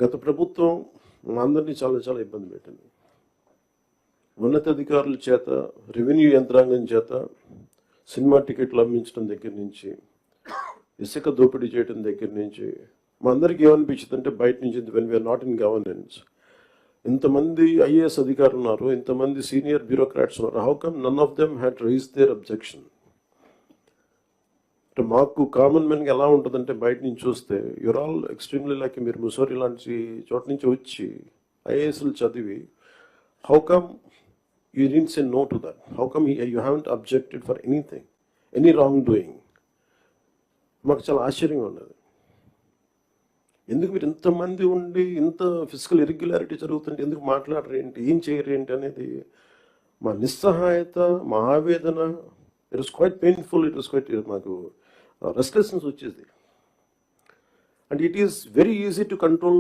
గత ప్రభుత్వం మా అందరినీ చాలా చాలా ఇబ్బంది పెట్టింది. ఉన్నతాధికారుల చేత, రెవెన్యూ యంత్రాంగం చేత సినిమా టికెట్లు అమ్మించడం దగ్గర నుంచి, ఇసుక దోపిడీ చేయడం దగ్గర నుంచి మా అందరికీ ఏమనిపించింది అంటే బయట నుంచి when we are not in governance, ఇంతమంది ఐఏఎస్ అధికారులు ఉన్నారు, ఇంతమంది సీనియర్ బ్యూరోక్రాట్స్ ఉన్నారు, how come none of them had raise their objection. అంటే మాకు కామన్ మెన్కి ఎలా ఉంటుందంటే బయట నుంచి చూస్తే యూర్ ఆల్ ఎక్స్ట్రీమ్లీ లైక్ మీరు ముసోరి లాంటి చోట నుంచి వచ్చి ఐఏఎస్లు చదివి how come you didn't say no to that, how come you haven't objected for anything, any wrongdoing. మాకు చాలా ఆశ్చర్యంగా ఉన్నది. ఎందుకు మీరు ఇంతమంది ఉండి ఇంత ఫిజికల్ ఇర్రెగ్యులారిటీ జరుగుతుంటే ఎందుకు మాట్లాడరు ఏంటి, ఏం చేయరు ఏంటి అనేది మా నిస్సహాయత, మా ఆవేదన. It was quite painful, it was quite మాకు రెస్ట్లెస్నెస్ వచ్చేది. And it is very easy to control